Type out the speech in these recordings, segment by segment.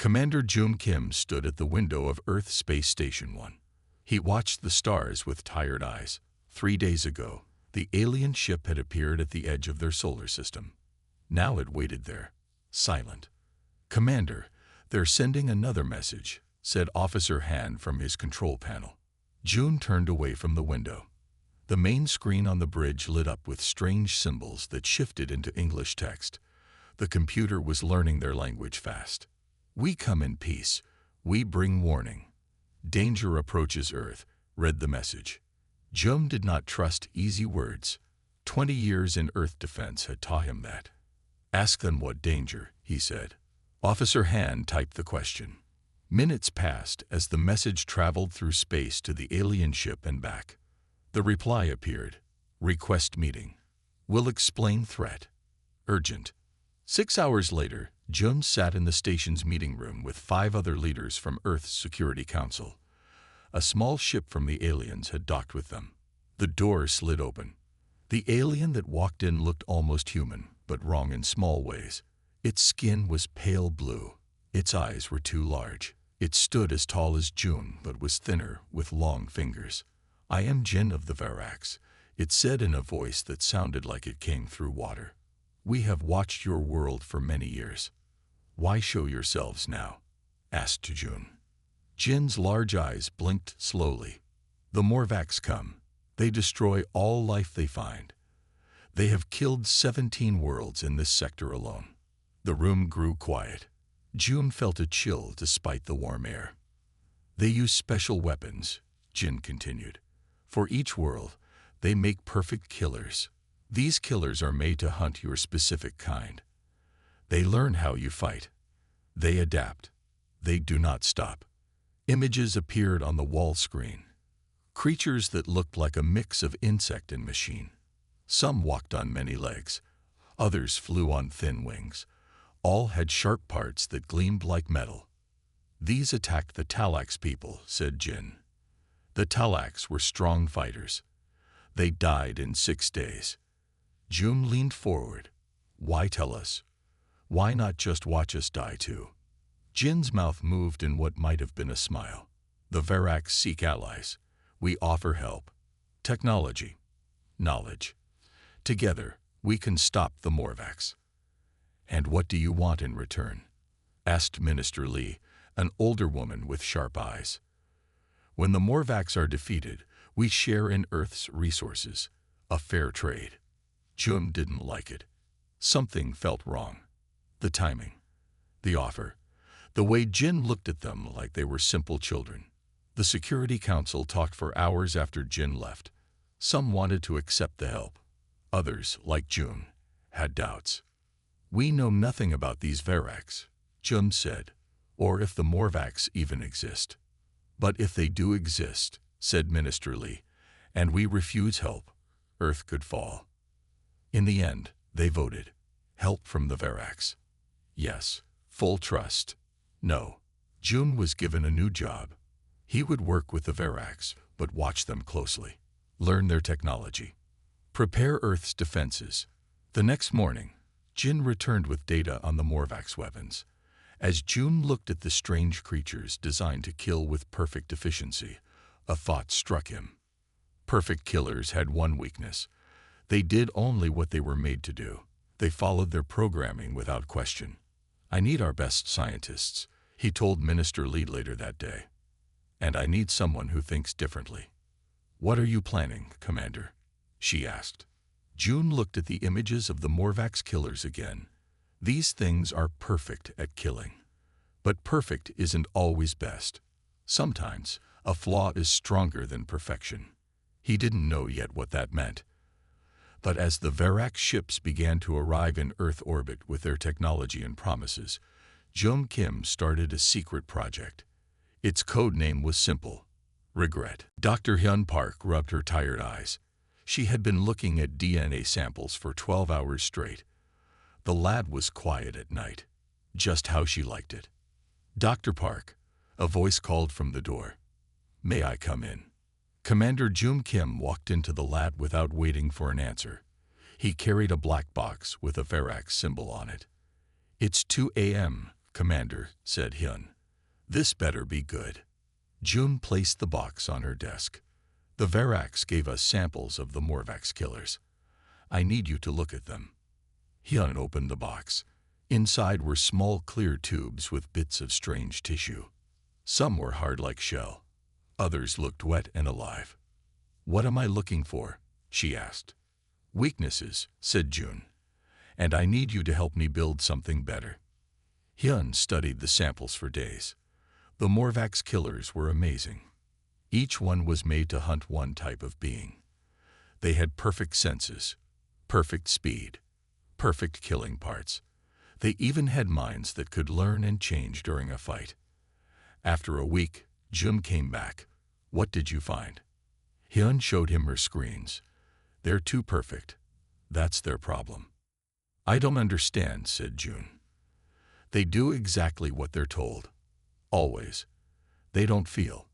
Commander Jun Kim stood at the window of Earth Space Station 1. He watched the stars with tired eyes. 3 days ago, the alien ship had appeared at the edge of their solar system. Now it waited there, silent. "Commander, they're sending another message," said Officer Han from his control panel. Jun turned away from the window. The main screen on the bridge lit up with strange symbols that shifted into English text. The computer was learning their language fast. "We come in peace. We bring warning. Danger approaches Earth," read the message. Jun did not trust easy words. 20 years in Earth defense had taught him that. "Ask them what danger," he said. Officer Han typed the question. Minutes passed as the message traveled through space to the alien ship and back. The reply appeared. "Request meeting. Will explain threat. Urgent." 6 hours later, Jun sat in the station's meeting room with 5 other leaders from Earth's Security Council. A small ship from the aliens had docked with them. The door slid open. The alien that walked in looked almost human, but wrong in small ways. Its skin was pale blue. Its eyes were too large. It stood as tall as Jun, but was thinner, with long fingers. "I am Jin of the Verax," it said in a voice that sounded like it came through water. "We have watched your world for many years. Why show yourselves now?" asked Jun. Jin's large eyes blinked slowly. "The Morvax come. They destroy all life they find. They have killed 17 worlds in this sector alone." The room grew quiet. Jun felt a chill despite the warm air. "They use special weapons," Jin continued. "For each world, they make perfect killers. These killers are made to hunt your specific kind. They learn how you fight. They adapt. They do not stop." Images appeared on the wall screen. Creatures that looked like a mix of insect and machine. Some walked on many legs. Others flew on thin wings. All had sharp parts that gleamed like metal. "These attacked the Talax people," said Jin. "The Talax were strong fighters. They died in 6 days." Jun leaned forward. "Why tell us? Why not just watch us die too?" Jin's mouth moved in what might have been a smile. "The Verax seek allies. We offer help. Technology. Knowledge. Together, we can stop the Morvax." "And what do you want in return?" asked Minister Lee, an older woman with sharp eyes. "When the Morvax are defeated, we share in Earth's resources. A fair trade." Jun didn't like it. Something felt wrong. The timing. The offer. The way Jin looked at them like they were simple children. The Security Council talked for hours after Jin left. Some wanted to accept the help. Others, like Jun, had doubts. "We know nothing about these Verax," Jun said, "or if the Morvax even exist." "But if they do exist," said Minister Lee, "and we refuse help, Earth could fall." In the end, they voted. Help from the Verax. Yes. Full trust. No. Jun was given a new job. He would work with the Verax, but watch them closely. Learn their technology. Prepare Earth's defenses. The next morning, Jin returned with data on the Morvax weapons. As Jun looked at the strange creatures designed to kill with perfect efficiency, a thought struck him. Perfect killers had one weakness. They did only what they were made to do. They followed their programming without question. "I need our best scientists," he told Minister Lee later that day. "And I need someone who thinks differently." "What are you planning, Commander?" she asked. Jun looked at the images of the Morvax killers again. These things are perfect at killing. But perfect isn't always best. Sometimes, a flaw is stronger than perfection. He didn't know yet what that meant. But as the Verax ships began to arrive in Earth orbit with their technology and promises, Jun Kim started a secret project. Its code name was simple: regret. Dr. Hyun Park rubbed her tired eyes. She had been looking at DNA samples for 12 hours straight. The lab was quiet at night, just how she liked it. "Dr. Park," a voice called from the door. "May I come in?" Commander Jun Kim walked into the lab without waiting for an answer. He carried a black box with a Verax symbol on it. "It's 2 a.m., Commander, said Hyun. This better be good. June placed the box on her desk. The Verax gave us samples of the Morvax killers. I need you to look at them. Hyun opened the box. Inside were small clear tubes with bits of strange tissue. Some were hard like shell. Others looked wet and alive. What am I looking for? She asked. Weaknesses, said June. And I need you to help me build something better. Hyun studied the samples for days. The Morvax killers were amazing. Each one was made to hunt one type of being. They had perfect senses, perfect speed, perfect killing parts. They even had minds that could learn and change during a fight. After a week, Jun came back. What did you find? Hyun showed him her screens. They're too perfect. That's their problem. I don't understand, said June. They do exactly what they're told. Always. They don't feel.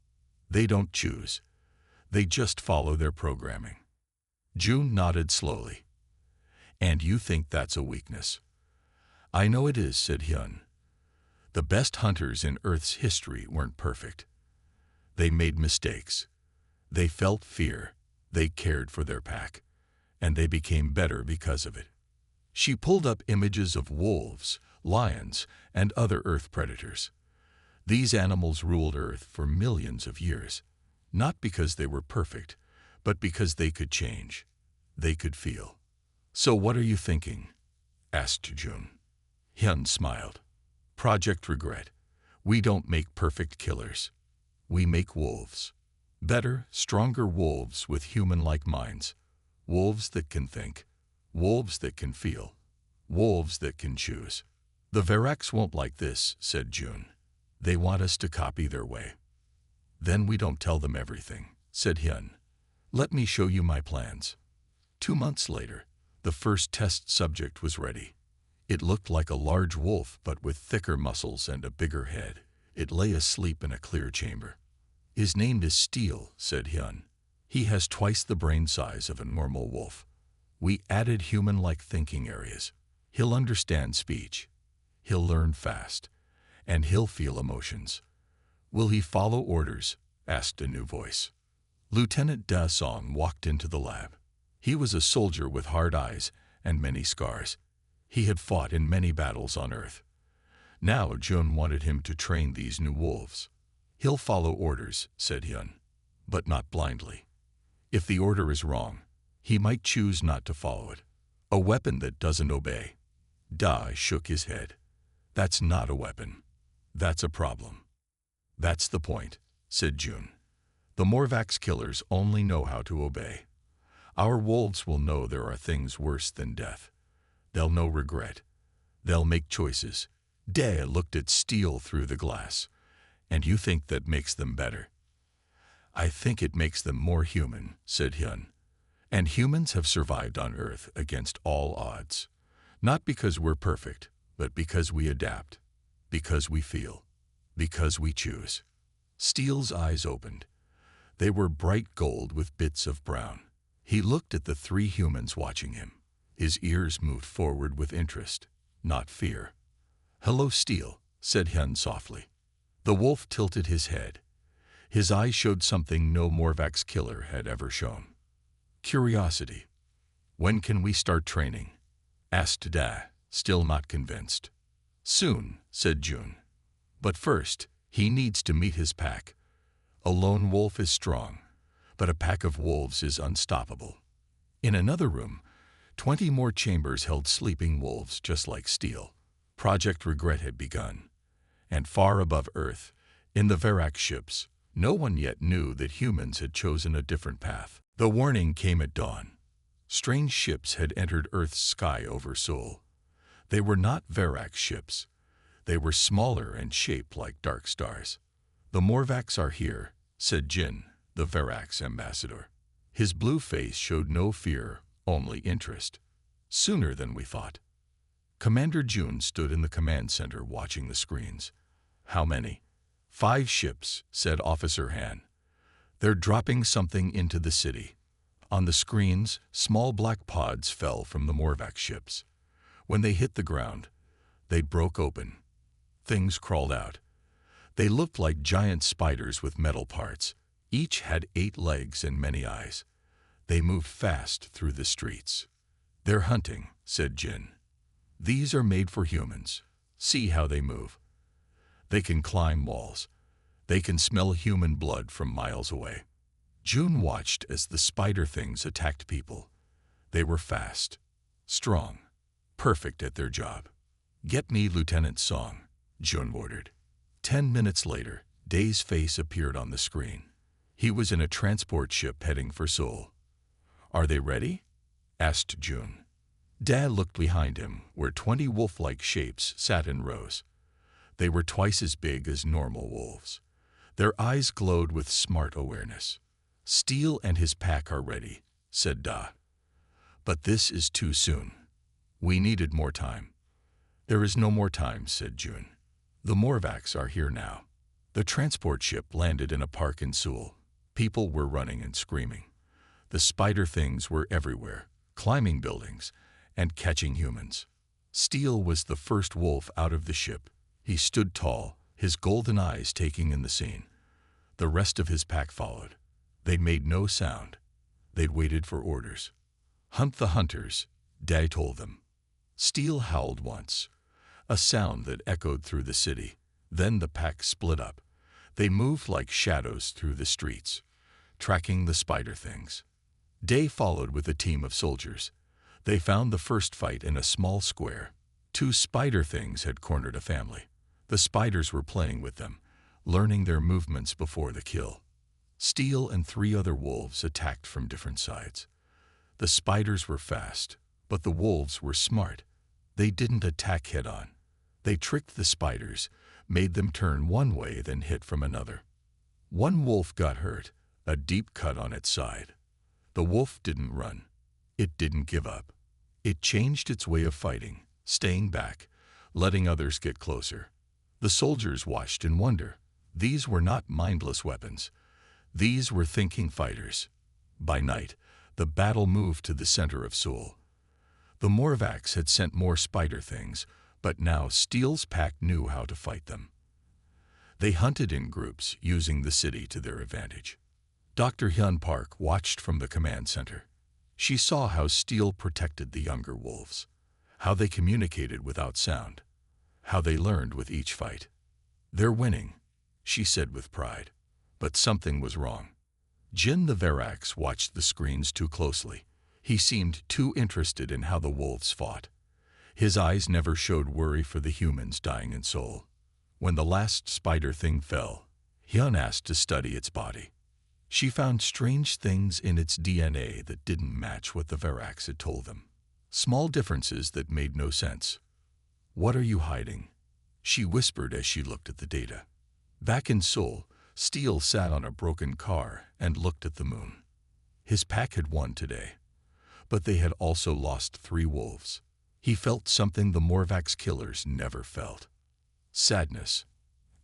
They don't choose. They just follow their programming. June nodded slowly. And you think that's a weakness? I know it is, said Hyun. The best hunters in Earth's history weren't perfect. They made mistakes. They felt fear. They cared for their pack. And they became better because of it. She pulled up images of wolves, lions, and other Earth predators. These animals ruled Earth for millions of years, not because they were perfect, but because they could change. They could feel. So what are you thinking? Asked June. Hyun smiled. Project Regret. We don't make perfect killers. We make wolves. Better, stronger wolves with human-like minds. Wolves that can think. Wolves that can feel. Wolves that can choose. The Verax won't like this, said June. They want us to copy their way. Then we don't tell them everything, said Hyun. Let me show you my plans. 2 months later, the first test subject was ready. It looked like a large wolf but with thicker muscles and a bigger head. It lay asleep in a clear chamber. His name is Steel, said Hyun. He has twice the brain size of a normal wolf. We added human-like thinking areas. He'll understand speech. He'll learn fast. And he'll feel emotions. Will he follow orders? Asked a new voice. Lieutenant Da Song walked into the lab. He was a soldier with hard eyes and many scars. He had fought in many battles on Earth. Now Jun wanted him to train these new wolves. He'll follow orders, said Hyun, but not blindly. If the order is wrong, he might choose not to follow it. A weapon that doesn't obey. Da shook his head. That's not a weapon. That's a problem. That's the point, said June. The Morvax killers only know how to obey. Our wolves will know there are things worse than death. They'll know regret. They'll make choices. Dae looked at Steel through the glass. And you think that makes them better? I think it makes them more human, said Hyun. And humans have survived on Earth against all odds. Not because we're perfect, but because we adapt. Because we feel. Because we choose. Steel's eyes opened. They were bright gold with bits of brown. He looked at the 3 humans watching him. His ears moved forward with interest, not fear. Hello, Steel, said Hyun softly. The wolf tilted his head. His eyes showed something no Morvax killer had ever shown. Curiosity. When can we start training? Asked Da, still not convinced. Soon, said June. But first, he needs to meet his pack. A lone wolf is strong, but a pack of wolves is unstoppable. In another room, 20 more chambers held sleeping wolves just like Steel. Project Regret had begun. And far above Earth, in the Verax ships, no one yet knew that humans had chosen a different path. The warning came at dawn. Strange ships had entered Earth's sky over Seoul. They were not Verax ships. They were smaller and shaped like dark stars. The Morvax are here, said Jin, the Verax ambassador. His blue face showed no fear, only interest. Sooner than we thought. Commander June stood in the command center watching the screens. How many? 5 ships, said Officer Han. They're dropping something into the city. On the screens, small black pods fell from the Morvax ships. When they hit the ground, they broke open. Things crawled out. They looked like giant spiders with metal parts. Each had 8 legs and many eyes. They moved fast through the streets. "They're hunting," said Jin. "These are made for humans. See how they move. They can climb walls. They can smell human blood from miles away." June watched as the spider things attacked people. They were fast, strong, perfect at their job. "Get me Lieutenant Song," June ordered. 10 minutes later, Day's face appeared on the screen. He was in a transport ship heading for Seoul. "Are they ready?" asked June. Day looked behind him, where 20 wolf-like shapes sat in rows. They were twice as big as normal wolves. Their eyes glowed with smart awareness. "Steel and his pack are ready," said Da. "But this is too soon. We needed more time." "There is no more time," said June. "The Morvacs are here now." The transport ship landed in a park in Seoul. People were running and screaming. The spider things were everywhere, climbing buildings and catching humans. Steel was the first wolf out of the ship. He stood tall, his golden eyes taking in the scene. The rest of his pack followed. They made no sound. They'd waited for orders. "Hunt the hunters," Day told them. Steel howled once, a sound that echoed through the city. Then the pack split up. They moved like shadows through the streets, tracking the spider things. Day followed with a team of soldiers. They found the first fight in a small square. 2 spider things had cornered a family. The spiders were playing with them, learning their movements before the kill. Steel and 3 other wolves attacked from different sides. The spiders were fast, but the wolves were smart. They didn't attack head-on. They tricked the spiders, made them turn one way, then hit from another. One wolf got hurt, a deep cut on its side. The wolf didn't run. It didn't give up. It changed its way of fighting, staying back, letting others get closer. The soldiers watched in wonder. These were not mindless weapons. These were thinking fighters. By night, the battle moved to the center of Seoul. The Morvacs had sent more spider things, but now Steel's pack knew how to fight them. They hunted in groups, using the city to their advantage. Dr. Hyun Park watched from the command center. She saw how Steel protected the younger wolves, how they communicated without sound, how they learned with each fight. "They're winning," she said with pride. But something was wrong. Jin the Verax watched the screens too closely. He seemed too interested in how the wolves fought. His eyes never showed worry for the humans dying in Seoul. When the last spider thing fell, Hyun asked to study its body. She found strange things in its DNA that didn't match what the Verax had told them. Small differences that made no sense. "What are you hiding?" she whispered as she looked at the data. Back in Seoul, Steel sat on a broken car and looked at the moon. His pack had won today, but they had also lost 3 wolves. He felt something the Morvacs killers never felt. Sadness,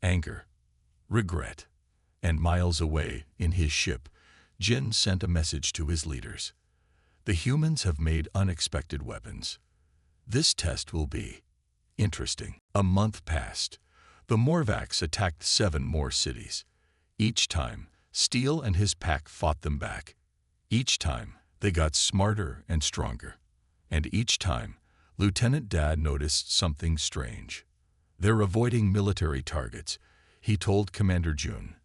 anger, regret. And miles away, in his ship, Jin sent a message to his leaders. "The humans have made unexpected weapons. This test will be interesting." A month passed. The Morvacs attacked 7 more cities. Each time, Steel and his pack fought them back. Each time, they got smarter and stronger. And each time, Lieutenant Dad noticed something strange. "They're avoiding military targets," he told Commander June.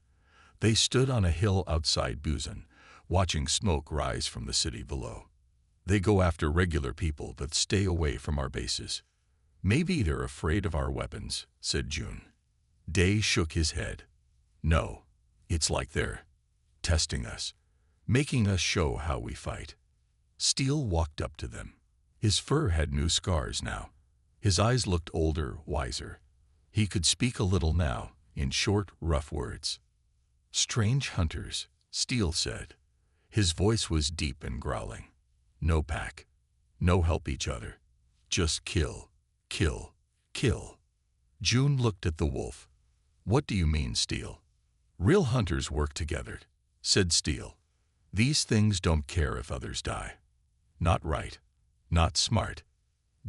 They stood on a hill outside Busan, watching smoke rise from the city below. "They go after regular people but stay away from our bases." "Maybe they're afraid of our weapons," said June. Day shook his head. "No, it's like they're testing us, making us show how we fight." Steel walked up to them. His fur had new scars now. His eyes looked older, wiser. He could speak a little now, in short, rough words. "Strange hunters," Steel said. His voice was deep and growling. "No pack. No help each other. Just kill, kill, kill." June looked at the wolf. "What do you mean, Steel?" "Real hunters work together," said Steel. "These things don't care if others die. Not right. Not smart."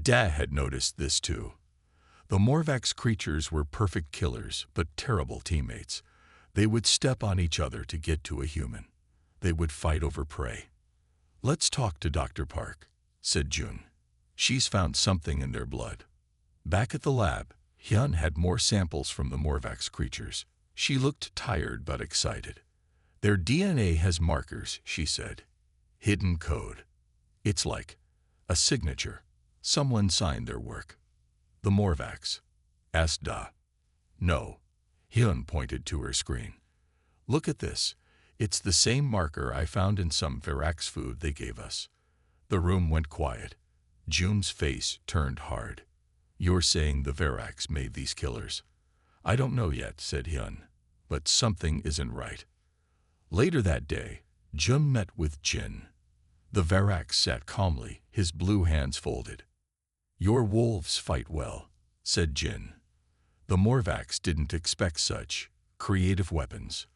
Dad had noticed this too. The Morvax creatures were perfect killers, but terrible teammates. They would step on each other to get to a human. They would fight over prey. "Let's talk to Dr. Park," said June. "She's found something in their blood." Back at the lab, Hyun had more samples from the Morvax creatures. She looked tired but excited. "Their DNA has markers," she said. "Hidden code. It's like a signature. Someone signed their work." "The Morvax?" asked Da. "No." Hyun pointed to her screen. "Look at this. It's the same marker I found in some Verax food they gave us." The room went quiet. June's face turned hard. "You're saying the Verax made these killers?" "I don't know yet," said Hyun, "but something isn't right." Later that day, Jun met with Jin. The Verax sat calmly, his blue hands folded. "Your wolves fight well," said Jin. The Morvax didn't expect such creative weapons.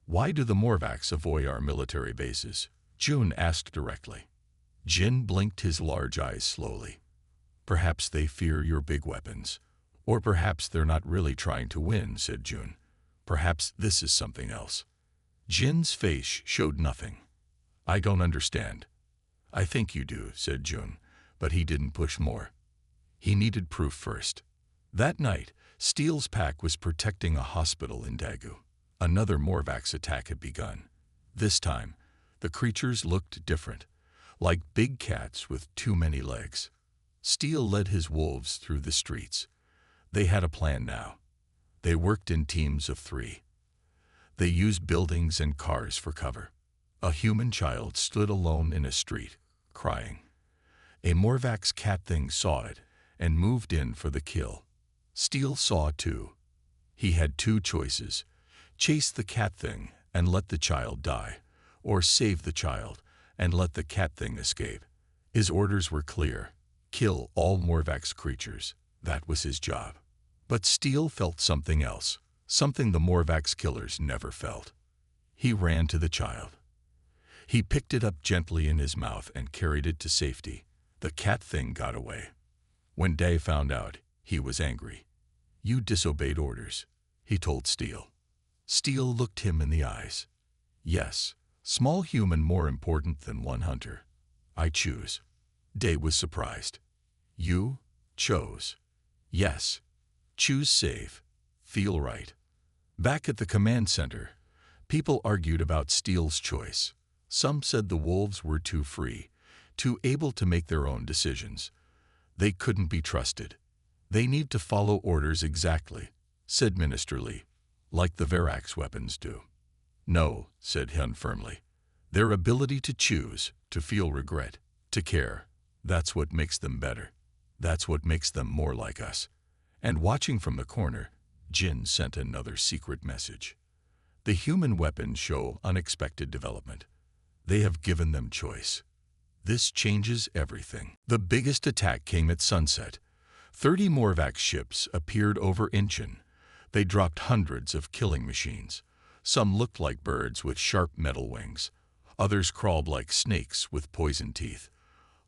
"Why do the Morvax avoid our military bases?" Jun asked directly. Jin blinked his large eyes slowly. "Perhaps they fear your big weapons. Or perhaps they're not really trying to win," said Jun. "Perhaps this is something else." Jin's face showed nothing. "I don't understand." "I think you do," said Jun, but he didn't push more. He needed proof first. That night, Steele's pack was protecting a hospital in Daegu. Another Morvax attack had begun. This time, the creatures looked different, like big cats with too many legs. Steele led his wolves through the streets. They had a plan now. They worked in teams of 3. They used buildings and cars for cover. A human child stood alone in a street, crying. A Morvax cat thing saw it and moved in for the kill. Steele saw too. He had 2 choices: chase the cat thing and let the child die, or save the child and let the cat thing escape. His orders were clear: kill all Morvax creatures. That was his job. But Steele felt something else, something the Morvax killers never felt. He ran to the child. He picked it up gently in his mouth and carried it to safety. The cat thing got away. When Day found out, he was angry. "You disobeyed orders," he told Steele. Steele looked him in the eyes. "Yes, small human more important than one hunter. I choose." Day was surprised. "You chose?" "Yes. Choose save. Feel right." Back at the command center, people argued about Steele's choice. Some said the wolves were too free, too able to make their own decisions. They couldn't be trusted. "They need to follow orders exactly," said Minister Lee, "like the Verax weapons do." "No," said Hyun firmly. "Their ability to choose, to feel regret, to care, that's what makes them better. That's what makes them more like us." And watching from the corner, Jin sent another secret message. "The human weapons show unexpected development. They have given them choice. This changes everything." The biggest attack came at sunset. 30 Morvax ships appeared over Incheon. They dropped hundreds of killing machines. Some looked like birds with sharp metal wings. Others crawled like snakes with poison teeth.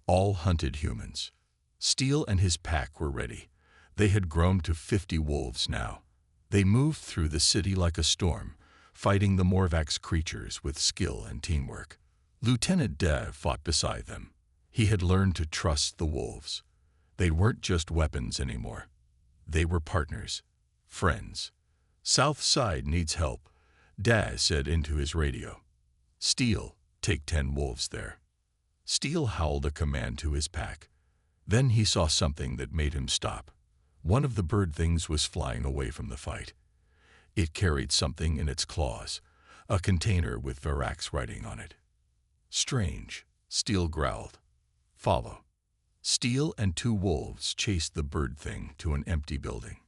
All hunted humans. Steele and his pack were ready. They had grown to 50 wolves now. They moved through the city like a storm, fighting the Morvax creatures with skill and teamwork. Lieutenant Dev fought beside them. He had learned to trust the wolves. They weren't just weapons anymore. They were partners, friends. "South side needs help," Daz said into his radio. "Steele, take 10 wolves there." Steele howled a command to his pack. Then he saw something that made him stop. One of the bird things was flying away from the fight. It carried something in its claws, a container with Verax writing on it. "Strange," Steele growled. "Follow." Steele and 2 wolves chased the bird thing to an empty building.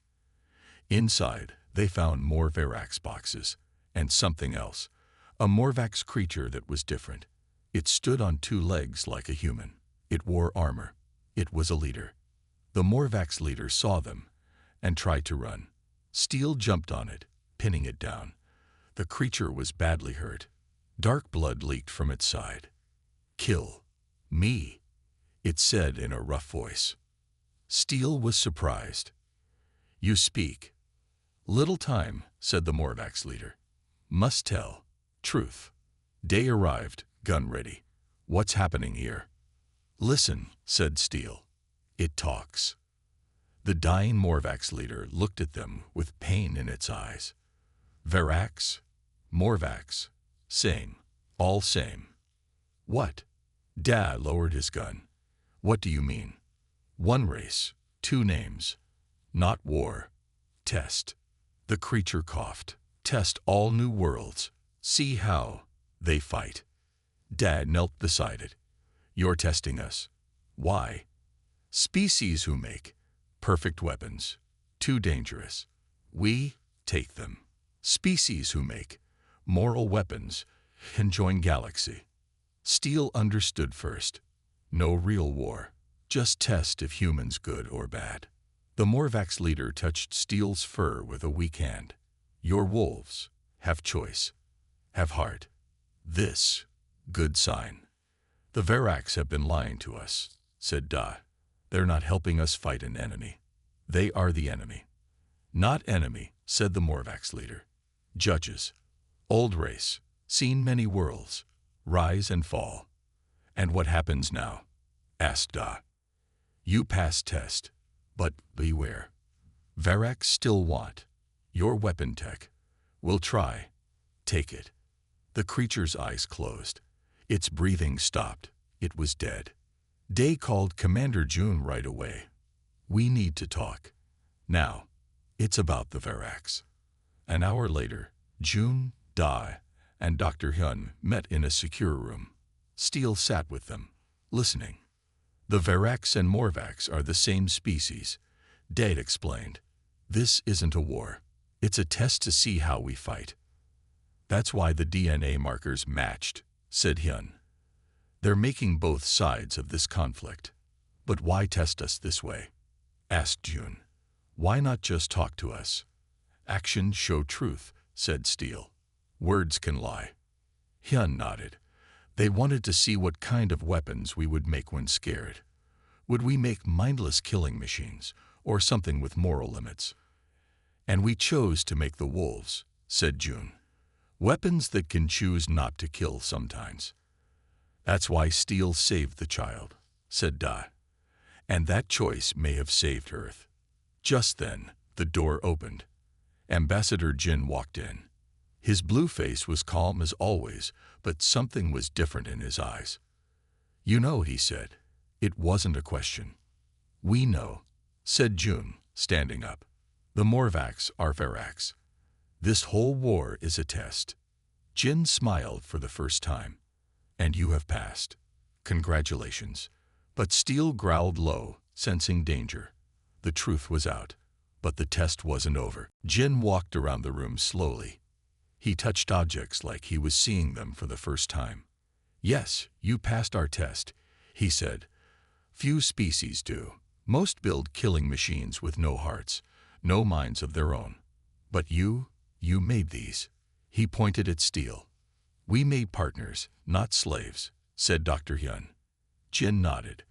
Inside, they found more Verax boxes, and something else, a Morvax creature that was different. It stood on 2 legs like a human. It wore armor. It was a leader. The Morvax leader saw them and tried to run. Steele jumped on it, pinning it down. The creature was badly hurt. Dark blood leaked from its side. "Kill me," it said in a rough voice. Steele was surprised. You speak. Little time, said the Morvax leader. Must tell. Truth. Day arrived, gun ready. What's happening here? Listen, said Steele. It talks. The dying Morvax leader looked at them with pain in its eyes. Verax, Morvax, same, all same. What? Dad lowered his gun. What do you mean? One race, two names. Not war. Test. The creature coughed. Test all new worlds. See how they fight. Dad knelt beside it. You're testing us. Why? Species who make perfect weapons. Too dangerous. We take them. Species who make moral weapons can join galaxy. Steele understood first. No real war. Just test if humans good or bad. The Morvax leader touched Steele's fur with a weak hand. Your wolves have choice, have heart. This, good sign. The Verax have been lying to us, said Da. They're not helping us fight an enemy. They are the enemy. Not enemy, said the Morvax leader. Judges. Old race, seen many worlds, rise and fall. And what happens now? Asked Da. You pass test, but beware. Verax still want your weapon tech. We'll try. Take it. The creature's eyes closed. Its breathing stopped. It was dead. Day called Commander June right away. We need to talk. Now, it's about the Verax. An hour later, June, Da, and Dr. Hyun met in a secure room. Steele sat with them, listening. The Verax and Morvax are the same species, Dade explained. This isn't a war. It's a test to see how we fight. That's why the DNA markers matched, said Hyun. They're making both sides of this conflict. But why test us this way? Asked June. Why not just talk to us? Actions show truth, said Steele. Words can lie. Hyun nodded. They wanted to see what kind of weapons we would make when scared. Would we make mindless killing machines, or something with moral limits? And we chose to make the wolves, said June. Weapons that can choose not to kill sometimes. That's why Steele saved the child, said Da. And that choice may have saved Earth. Just then, the door opened. Ambassador Jin walked in. His blue face was calm as always, but something was different in his eyes. You know, he said. It wasn't a question. We know, said June, standing up. The Morvax are Verax. This whole war is a test. Jin smiled for the first time. And you have passed. Congratulations. But Steele growled low, sensing danger. The truth was out. But the test wasn't over. Jin walked around the room slowly. He touched objects like he was seeing them for the first time. Yes, you passed our test, he said. Few species do. Most build killing machines with no hearts, no minds of their own. But you made these. He pointed at Steele. We made partners, not slaves, said Dr. Hyun. Jin nodded.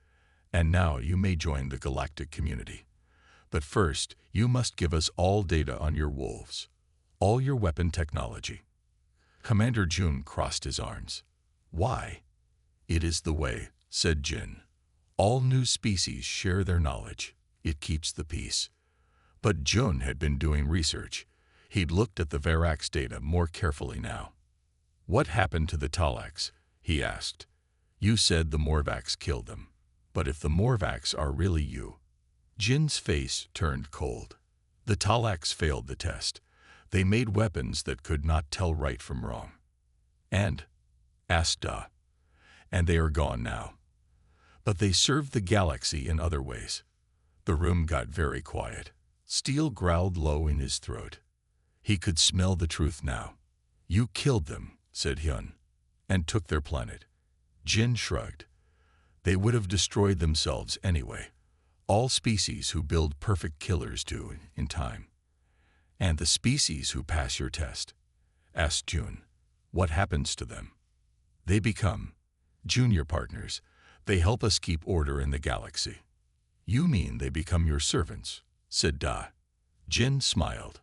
And now you may join the galactic community. But first, you must give us all data on your wolves. All your weapon technology. Commander June crossed his arms. Why? It is the way, said Jin. All new species share their knowledge. It keeps the peace. But Jun had been doing research. He'd looked at the Verax data more carefully now. What happened to the Talax? He asked. You said the Morvax killed them. But if the Morvax are really you? Jin's face turned cold. The Talax failed the test. They made weapons that could not tell right from wrong. And? Asked Da. And they are gone now. But they served the galaxy in other ways. The room got very quiet. Steele growled low in his throat. He could smell the truth now. You killed them, said Hyun, and took their planet. Jin shrugged. They would have destroyed themselves anyway. All species who build perfect killers do in time. And the species who pass your test? Asked June. What happens to them? They become junior partners. They help us keep order in the galaxy. You mean they become your servants, said Da. Jin smiled.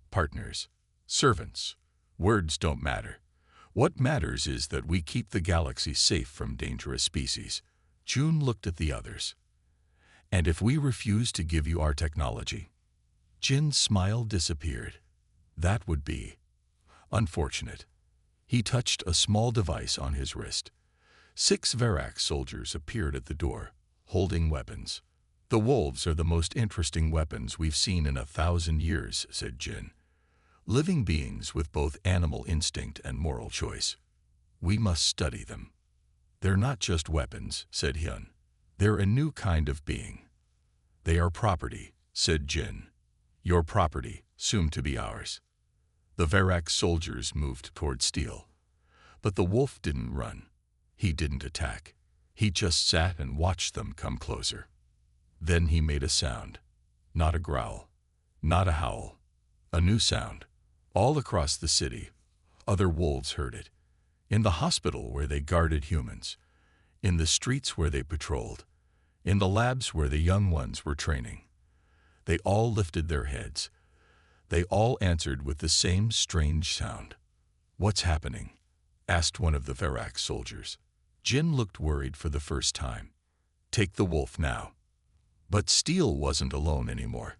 Partners, servants, words don't matter. What matters is that we keep the galaxy safe from dangerous species. June looked at the others. And if we refuse to give you our technology? Jin's smile disappeared. That would be unfortunate. He touched a small device on his wrist. 6 Verax soldiers appeared at the door, holding weapons. The wolves are the most interesting weapons we've seen in 1,000 years, said Jin. Living beings with both animal instinct and moral choice. We must study them. They're not just weapons, said Hyun. They're a new kind of being. They are property, said Jin. Your property, soon to be ours. The Verax soldiers moved toward Steel. But the wolf didn't run. He didn't attack. He just sat and watched them come closer. Then he made a sound. Not a growl. Not a howl. A new sound. All across the city, other wolves heard it. In the hospital where they guarded humans. In the streets where they patrolled. In the labs where the young ones were training. They all lifted their heads. They all answered with the same strange sound. What's happening? Asked one of the Verax soldiers. Jin looked worried for the first time. Take the wolf now. But Steel wasn't alone anymore.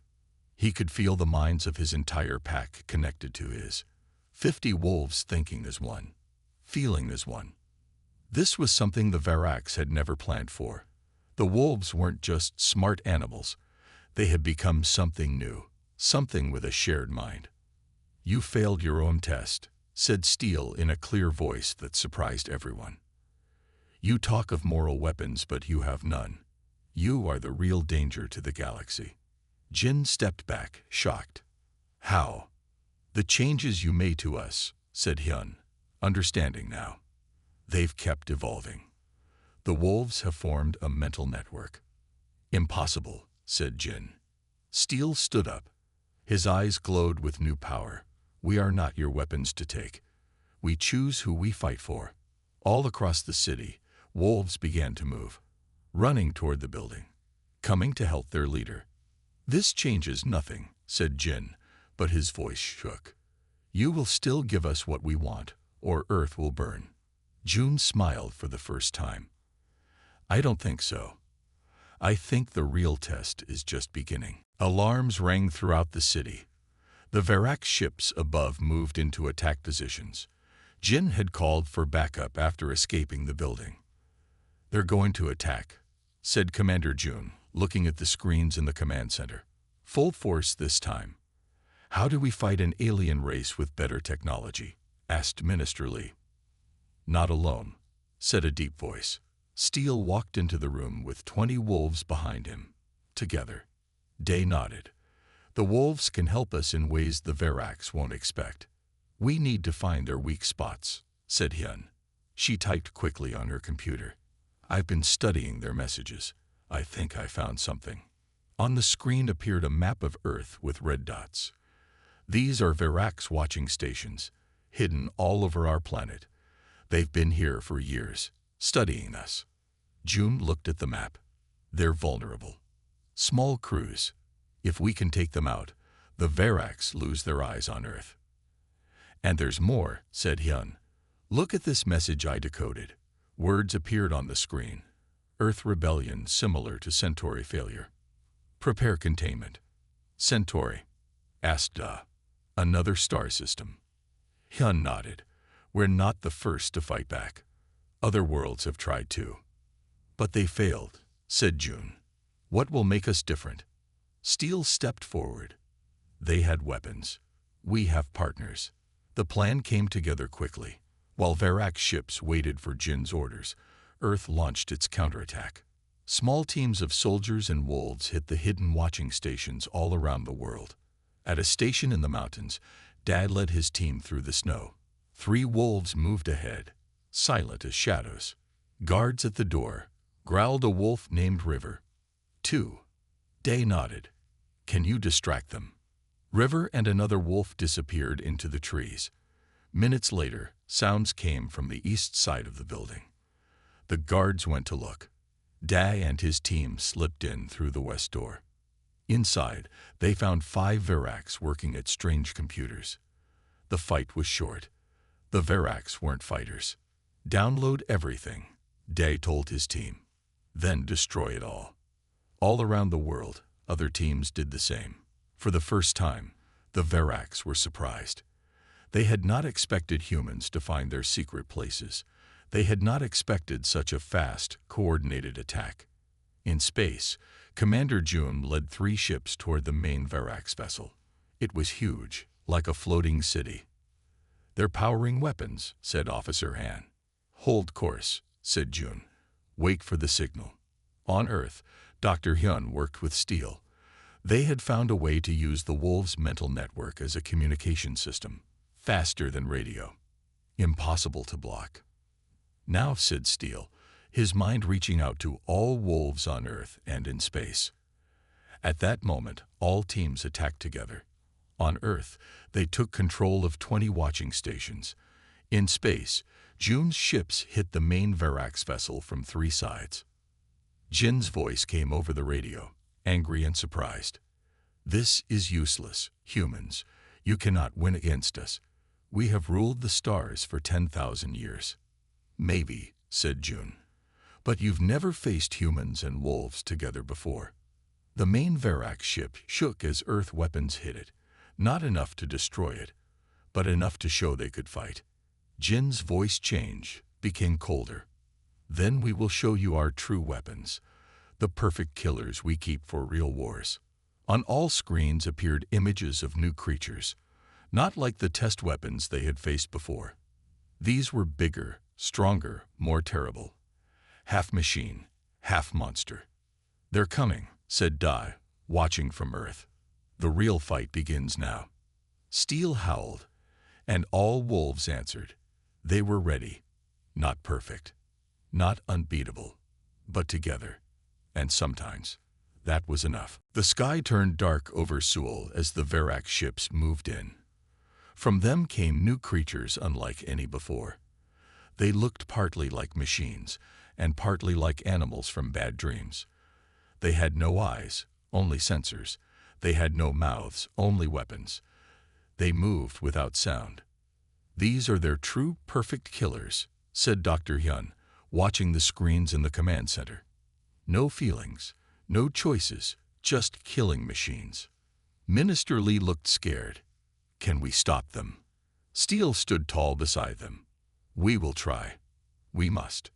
He could feel the minds of his entire pack connected to his. 50 wolves thinking as one. Feeling as one. This was something the Verax had never planned for. The wolves weren't just smart animals. They had become something new. Something with a shared mind. You failed your own test, said Steel in a clear voice that surprised everyone. You talk of moral weapons, but you have none. You are the real danger to the galaxy. Jin stepped back, shocked. How? The changes you made to us, said Hyun, understanding now. They've kept evolving. The wolves have formed a mental network. Impossible, said Jin. Steel stood up. His eyes glowed with new power. We are not your weapons to take. We choose who we fight for. All across the city, wolves began to move, running toward the building, coming to help their leader. This changes nothing, said Jin, but his voice shook. You will still give us what we want, or Earth will burn. June smiled for the first time. I don't think so. I think the real test is just beginning. Alarms rang throughout the city. The Verax ships above moved into attack positions. Jin had called for backup after escaping the building. They're going to attack, said Commander June, looking at the screens in the command center. Full force this time. How do we fight an alien race with better technology? Asked Minister Lee. Not alone, said a deep voice. Steel walked into the room with 20 wolves behind him. Together. Day nodded. The wolves can help us in ways the Verax won't expect. We need to find their weak spots, said Hyun. She typed quickly on her computer. I've been studying their messages. I think I found something. On the screen appeared a map of Earth with red dots. These are Verax watching stations, hidden all over our planet. They've been here for years, studying us. June looked at the map. They're vulnerable. Small crews. If we can take them out, the Verax lose their eyes on Earth. And there's more, said Hyun. Look at this message I decoded. Words appeared on the screen. Earth rebellion similar to Centauri failure. Prepare containment. Centauri. Asked another star system. Hyun nodded. We're not the first to fight back. Other worlds have tried too. But they failed, said June. What will make us different? Steel stepped forward. They had weapons. We have partners. The plan came together quickly. While Verax ships waited for Jin's orders, Earth launched its counterattack. Small teams of soldiers and wolves hit the hidden watching stations all around the world. At a station in the mountains, Dad led his team through the snow. 3 wolves moved ahead, silent as shadows. Guards at the door, growled a wolf named River. 2. Day nodded. Can you distract them? River and another wolf disappeared into the trees. Minutes later, sounds came from the east side of the building. The guards went to look. Day and his team slipped in through the west door. Inside, they found 5 Verax working at strange computers. The fight was short. The Verax weren't fighters. Download everything, Day told his team. Then destroy it all. All around the world, other teams did the same. For the first time, the Verax were surprised. They had not expected humans to find their secret places. They had not expected such a fast, coordinated attack. In space, Commander June led 3 ships toward the main Verax vessel. It was huge, like a floating city. "They're powering weapons," said Officer Han. "Hold course," said June. "Wait for the signal." On Earth, Dr. Hyun worked with Steele. They had found a way to use the wolves' mental network as a communication system, faster than radio. Impossible to block. "Now," said Steele, his mind reaching out to all wolves on Earth and in space. At that moment, all teams attacked together. On Earth, they took control of 20 watching stations. In space, June's ships hit the main Verax vessel from 3 sides. Jin's voice came over the radio, angry and surprised. "This is useless, humans. You cannot win against us. We have ruled the stars for 10,000 years. "Maybe," said June. "But you've never faced humans and wolves together before." The main Verax ship shook as Earth weapons hit it. Not enough to destroy it, but enough to show they could fight. Jin's voice changed, became colder. "Then we will show you our true weapons, the perfect killers we keep for real wars." On all screens appeared images of new creatures, not like the test weapons they had faced before. These were bigger, stronger, more terrible. Half machine, half monster. "They're coming," said Dai, watching from Earth. "The real fight begins now." Steele howled, and all wolves answered. They were ready. Not perfect, not unbeatable, but together. And sometimes, that was enough. The sky turned dark over Seoul as the Verax ships moved in. From them came new creatures unlike any before. They looked partly like machines, and partly like animals from bad dreams. They had no eyes, only sensors. They had no mouths, only weapons. They moved without sound. "These are their true, perfect killers," said Dr. Hyun, watching the screens in the command center. "No feelings, no choices, just killing machines." Minister Lee looked scared. "Can we stop them?" Steele stood tall beside them. "We will try. We must."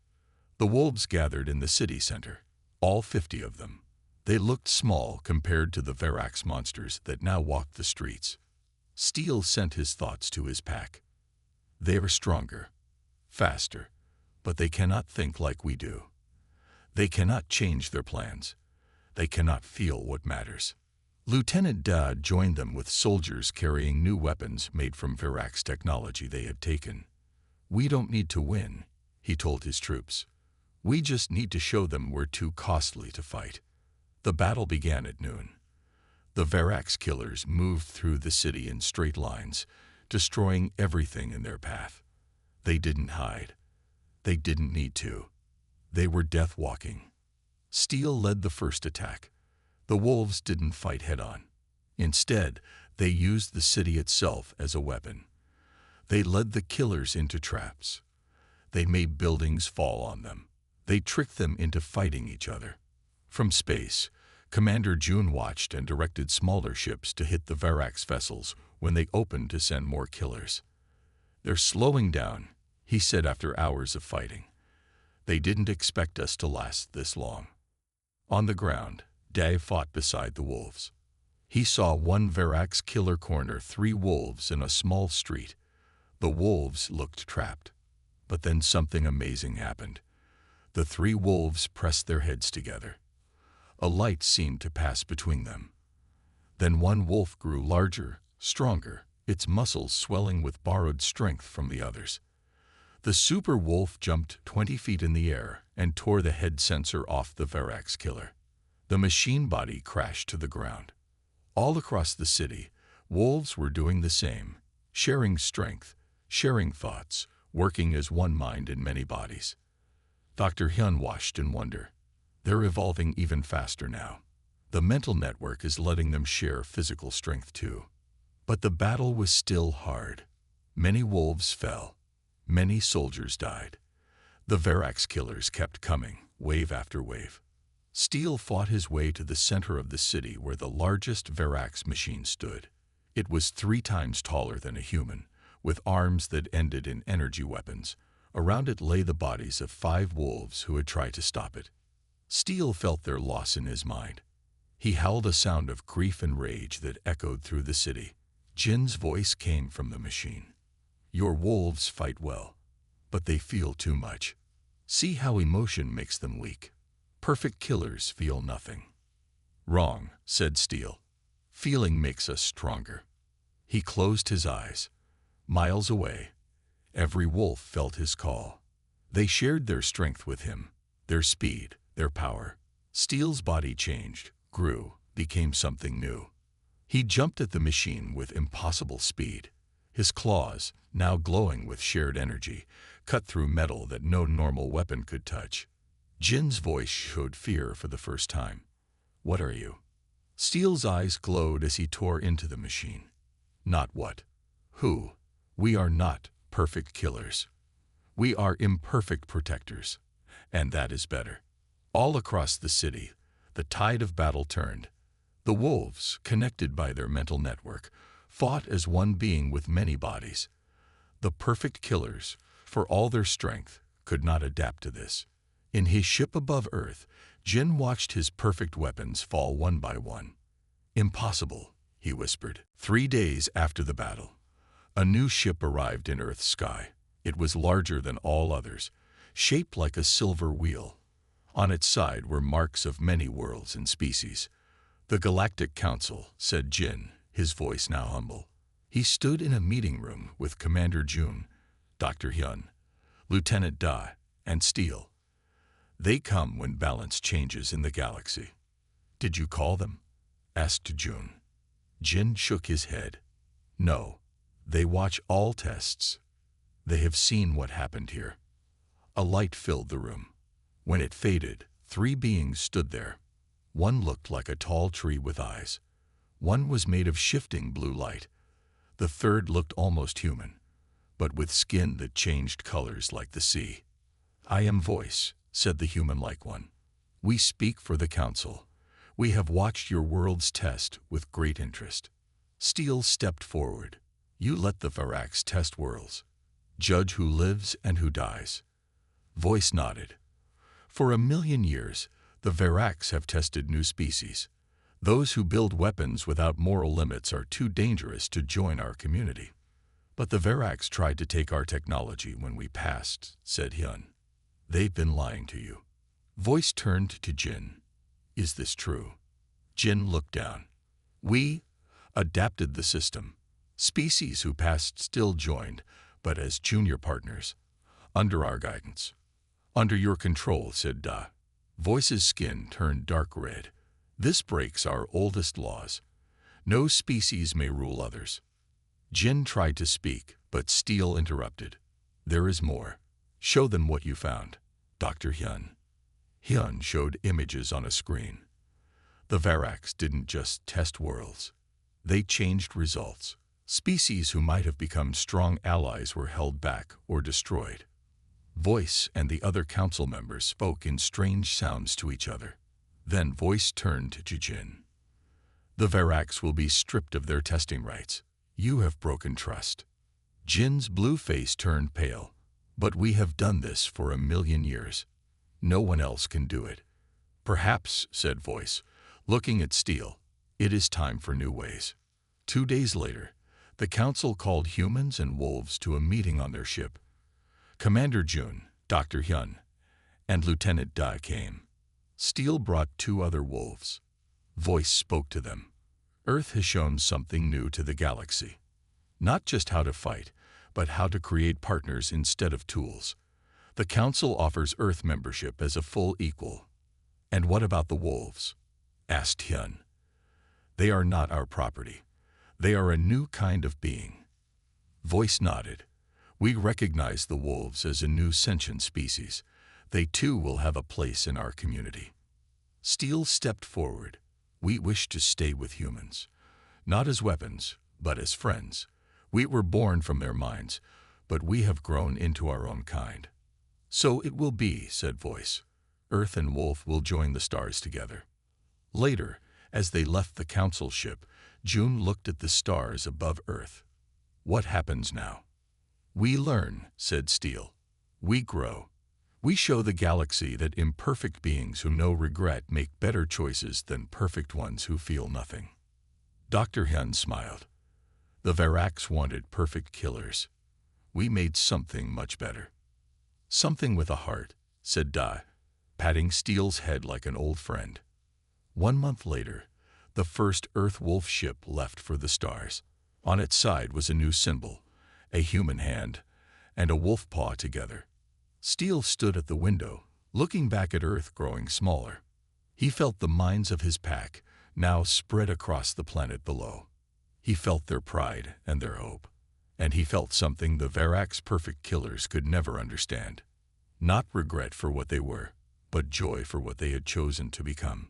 The wolves gathered in the city center, all 50 of them. They looked small compared to the Verax monsters that now walked the streets. Steele sent his thoughts to his pack. "They are stronger, faster, but they cannot think like we do. They cannot change their plans. They cannot feel what matters." Lieutenant Da joined them with soldiers carrying new weapons made from Verax technology they had taken. "We don't need to win," he told his troops. "We just need to show them we're too costly to fight." The battle began at noon. The Verax killers moved through the city in straight lines, destroying everything in their path. They didn't hide. They didn't need to. They were death walking. Steele led the first attack. The wolves didn't fight head-on. Instead, they used the city itself as a weapon. They led the killers into traps. They made buildings fall on them. They tricked them into fighting each other. From space, Commander June watched and directed smaller ships to hit the Verax vessels when they opened to send more killers. "They're slowing down," he said after hours of fighting. "They didn't expect us to last this long." On the ground, Dave fought beside the wolves. He saw one Verax killer corner 3 wolves in a small street. The wolves looked trapped. But then something amazing happened. The 3 wolves pressed their heads together. A light seemed to pass between them. Then one wolf grew larger, stronger, its muscles swelling with borrowed strength from the others. The super wolf jumped 20 feet in the air and tore the head sensor off the Verax killer. The machine body crashed to the ground. All across the city, wolves were doing the same, sharing strength, sharing thoughts, working as one mind in many bodies. Dr. Hyun watched in wonder. They're evolving even faster now. The mental network is letting them share physical strength too. But the battle was still hard. Many wolves fell. Many soldiers died. The Verax killers kept coming, wave after wave. Steel fought his way to the center of the city where the largest Verax machine stood. It was 3 times taller than a human, with arms that ended in energy weapons. Around it lay the bodies of 5 wolves who had tried to stop it. Steel felt their loss in his mind. He howled a sound of grief and rage that echoed through the city. Jin's voice came from the machine. Your wolves fight well, but they feel too much. See how emotion makes them weak. Perfect killers feel nothing. Wrong, said Steel. Feeling makes us stronger. He closed his eyes. Miles away, every wolf felt his call. They shared their strength with him, their speed, their power. Steel's body changed, grew, became something new. He jumped at the machine with impossible speed. His claws, now glowing with shared energy, cut through metal that no normal weapon could touch. Jin's voice showed fear for the first time. What are you? Steel's eyes glowed as he tore into the machine. Not what. Who? We are not perfect killers. We are imperfect protectors. And that is better. All across the city, the tide of battle turned. The wolves, connected by their mental network, fought as one being with many bodies. The perfect killers, for all their strength, could not adapt to this. In his ship above Earth, Jin watched his perfect weapons fall one by one. Impossible, he whispered. 3 days after the battle, a new ship arrived in Earth's sky. It was larger than all others, shaped like a silver wheel. On its side were marks of many worlds and species. The Galactic Council, said Jin, his voice now humble. He stood in a meeting room with Commander Jun, Dr. Hyun, Lieutenant Da, and Steel. They come when balance changes in the galaxy. Did you call them? Asked Jun. Jin shook his head. No, they watch all tests. They have seen what happened here. A light filled the room. When it faded, 3 beings stood there. One looked like a tall tree with eyes. One was made of shifting blue light. The third looked almost human, but with skin that changed colors like the sea. I am Voice, said the human-like one. We speak for the council. We have watched your world's test with great interest. Steel stepped forward. You let the Verax test worlds. Judge who lives and who dies. Voice nodded. For 1,000,000 years, the Verax have tested new species. Those who build weapons without moral limits are too dangerous to join our community. But the Verax tried to take our technology when we passed, said Hyun. They've been lying to you. Voice turned to Jin. Is this true? Jin looked down. We adapted the system. Species who passed still joined, but as junior partners. Under our guidance. Under your control, said Da. Voice's skin turned dark red. This breaks our oldest laws. No species may rule others. Jin tried to speak, but Steel interrupted. There is more. Show them what you found, Dr. Hyun. Hyun showed images on a screen. The Verax didn't just test worlds. They changed results. Species who might have become strong allies were held back or destroyed. Voice and the other council members spoke in strange sounds to each other. Then Voice turned to Jin. The Verax will be stripped of their testing rights. You have broken trust. Jin's blue face turned pale. But we have done this for 1,000,000 years. No one else can do it. Perhaps, said Voice, looking at Steel, it is time for new ways. 2 days later, the council called humans and wolves to a meeting on their ship. Commander Jun, Dr. Hyun, and Lieutenant Da came. Steel brought 2 other wolves. Voice spoke to them. Earth has shown something new to the galaxy. Not just how to fight, but how to create partners instead of tools. The Council offers Earth membership as a full equal. And what about the wolves? Asked Hyun. They are not our property. They are a new kind of being. Voice nodded. We recognize the wolves as a new sentient species. They too will have a place in our community. Steel stepped forward. We wish to stay with humans, not as weapons, but as friends. We were born from their minds, but we have grown into our own kind. So it will be, said Voice. Earth and Wolf will join the stars together. Later, as they left the council ship, June looked at the stars above Earth. What happens now? We learn, said Steel. We grow. We show the galaxy that imperfect beings who know regret make better choices than perfect ones who feel nothing. Dr. Hyun smiled. The Varax wanted perfect killers. We made something much better. Something with a heart, said Da, patting Steel's head like an old friend. 1 month later, the first Earth Wolf ship left for the stars. On its side was a new symbol, a human hand and a wolf paw together. Steel stood at the window, looking back at Earth growing smaller. He felt the minds of his pack now spread across the planet below. He felt their pride and their hope. And he felt something the Varax perfect killers could never understand. Not regret for what they were, but joy for what they had chosen to become.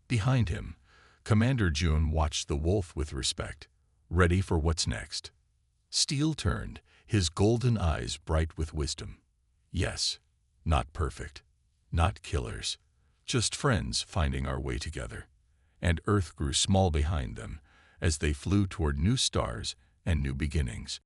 Behind him, Commander June watched the wolf with respect, ready for what's next. Steel turned, his golden eyes bright with wisdom. Yes, not perfect, not killers, just friends finding our way together. And Earth grew small behind them as they flew toward new stars and new beginnings.